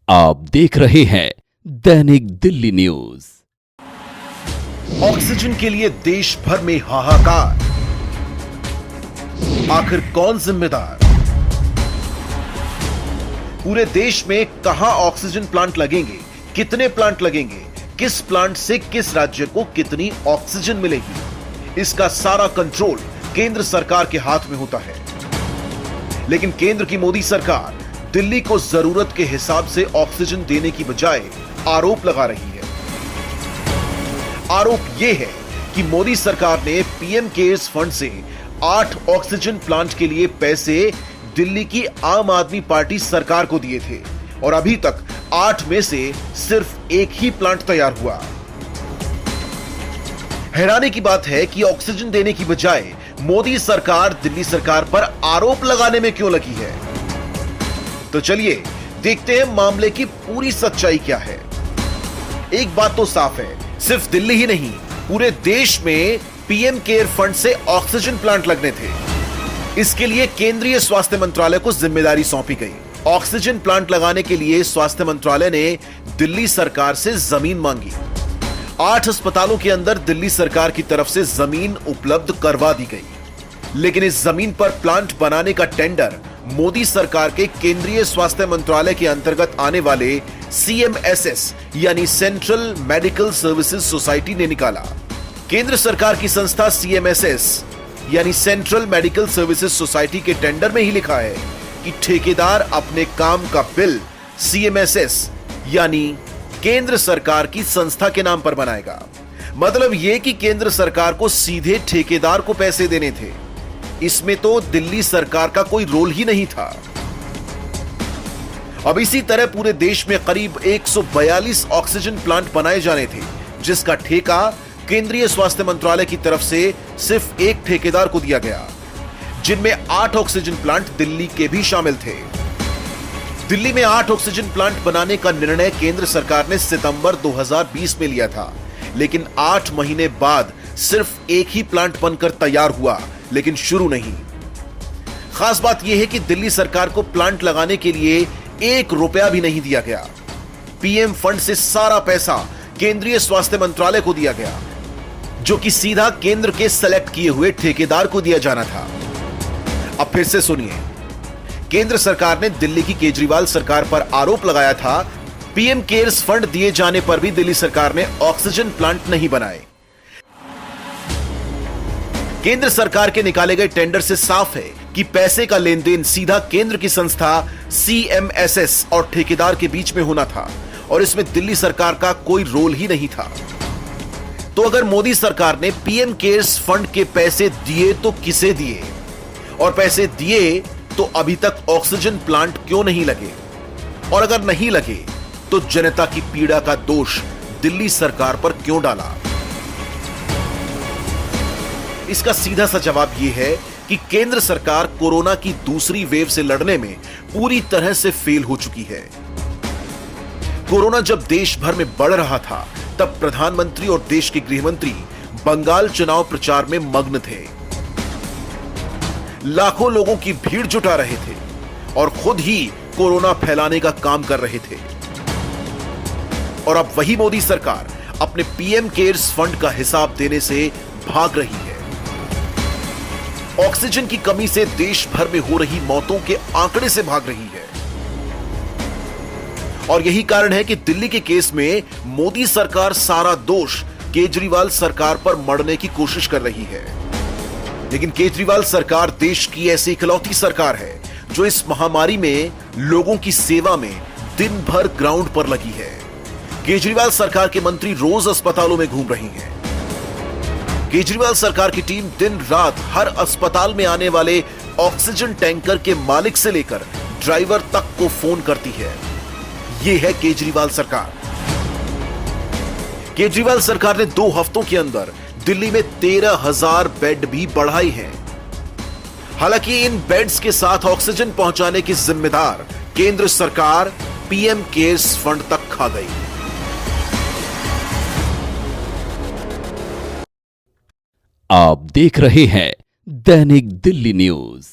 आप देख रहे हैं दैनिक दिल्ली न्यूज। ऑक्सीजन के लिए देश भर में हाहाकार। आखिर कौन जिम्मेदार? पूरे देश में कहां ऑक्सीजन प्लांट लगेंगे, कितने प्लांट लगेंगे, किस प्लांट से किस राज्य को कितनी ऑक्सीजन मिलेगी, इसका सारा कंट्रोल केंद्र सरकार के हाथ में होता है। लेकिन केंद्र की मोदी सरकार दिल्ली को जरूरत के हिसाब से ऑक्सीजन देने की बजाय आरोप लगा रही है। आरोप यह है कि मोदी सरकार ने पीएम केयर्स फंड से 8 ऑक्सीजन प्लांट के लिए पैसे दिल्ली की आम आदमी पार्टी सरकार को दिए थे और अभी तक 8 में से सिर्फ एक ही प्लांट तैयार हुआ। हैरानी की बात है कि ऑक्सीजन देने की बजाय मोदी सरकार दिल्ली सरकार पर आरोप लगाने में क्यों लगी है। तो चलिए देखते हैं मामले की पूरी सच्चाई क्या है। एक बात तो साफ है, सिर्फ दिल्ली ही नहीं, पूरे देश में पीएम केयर फंड से ऑक्सीजन प्लांट लगने थे। इसके लिए केंद्रीय स्वास्थ्य मंत्रालय को जिम्मेदारी सौंपी गई। ऑक्सीजन प्लांट लगाने के लिए स्वास्थ्य मंत्रालय ने दिल्ली सरकार से जमीन मांगी। 8 अस्पतालों के अंदर दिल्ली सरकार की तरफ से जमीन उपलब्ध करवा दी गई, लेकिन इस जमीन पर प्लांट बनाने का टेंडर मोदी सरकार के केंद्रीय स्वास्थ्य मंत्रालय के अंतर्गत आने वाले CMSS यानी सेंट्रल मेडिकल सर्विसेज सोसाइटी ने निकाला। केंद्र सरकार की संस्था CMSS यानी सेंट्रल मेडिकल सर्विसेज सोसाइटी के टेंडर में ही लिखा है कि ठेकेदार अपने काम का बिल CMSS यानी केंद्र सरकार की संस्था के नाम पर बनाएगा। मतलब यह कि केंद्र सरकार को सीधे ठेकेदार को पैसे देने थे। इसमें तो दिल्ली सरकार का कोई रोल ही नहीं था। अब इसी तरह पूरे देश में करीब 142 ऑक्सीजन प्लांट बनाए जाने थे, जिसका ठेका केंद्रीय स्वास्थ्य मंत्रालय की तरफ से सिर्फ एक ठेकेदार को दिया गया, जिनमें 8 ऑक्सीजन प्लांट दिल्ली के भी शामिल थे। दिल्ली में 8 ऑक्सीजन प्लांट बनाने का निर्णय केंद्र सरकार ने सितंबर 2020 में लिया था, लेकिन 8 महीने बाद सिर्फ एक ही प्लांट बनकर तैयार हुआ, लेकिन शुरू नहीं। खास बात यह है कि दिल्ली सरकार को प्लांट लगाने के लिए 1 रुपया भी नहीं दिया गया। पीएम फंड से सारा पैसा केंद्रीय स्वास्थ्य मंत्रालय को दिया गया, जो कि सीधा केंद्र के सेलेक्ट किए हुए ठेकेदार को दिया जाना था। अब फिर से सुनिए, केंद्र सरकार ने दिल्ली की केजरीवाल सरकार पर आरोप लगाया था, पीएम केयर्स फंड दिए जाने पर भी दिल्ली सरकार ने ऑक्सीजन प्लांट नहीं बनाए। केंद्र सरकार के निकाले गए टेंडर से साफ है कि पैसे का लेन देन सीधा केंद्र की संस्था CMSS और ठेकेदार के बीच में होना था और इसमें दिल्ली सरकार का कोई रोल ही नहीं था। तो अगर मोदी सरकार ने पीएम केयर्स फंड के पैसे दिए तो किसे दिए, और पैसे दिए तो अभी तक ऑक्सीजन प्लांट क्यों नहीं लगे, और अगर नहीं लगे तो जनता की पीड़ा का दोष दिल्ली सरकार पर क्यों डाला। इसका सीधा सा जवाब यह है कि केंद्र सरकार कोरोना की दूसरी वेव से लड़ने में पूरी तरह से फेल हो चुकी है। कोरोना जब देश भर में बढ़ रहा था, तब प्रधानमंत्री और देश के गृह मंत्री बंगाल चुनाव प्रचार में मग्न थे। लाखों लोगों की भीड़ जुटा रहे थे और खुद ही कोरोना फैलाने का काम कर रहे थे। और अब वही मोदी सरकार अपने पीएम केयर्स फंड का हिसाब देने से भाग रही है। ऑक्सीजन की कमी से देश भर में हो रही मौतों के आंकड़े से भाग रही है। और यही कारण है कि दिल्ली के केस में मोदी सरकार सारा दोष केजरीवाल सरकार पर मढ़ने की कोशिश कर रही है। लेकिन केजरीवाल सरकार देश की ऐसी इकलौती सरकार है जो इस महामारी में लोगों की सेवा में दिन भर ग्राउंड पर लगी है। केजरीवाल सरकार के मंत्री रोज अस्पतालों में घूम रही हैं। केजरीवाल सरकार की टीम दिन रात हर अस्पताल में आने वाले ऑक्सीजन टैंकर के मालिक से लेकर ड्राइवर तक को फोन करती है। यह है केजरीवाल सरकार। केजरीवाल सरकार ने 2 हफ्तों के अंदर दिल्ली में 13,000 बेड भी बढ़ाई हैं। हालांकि इन बेड्स के साथ ऑक्सीजन पहुंचाने की जिम्मेदार केंद्र सरकार पीएम केयर्स फंड तक खा गई। आप देख रहे हैं दैनिक दिल्ली न्यूज।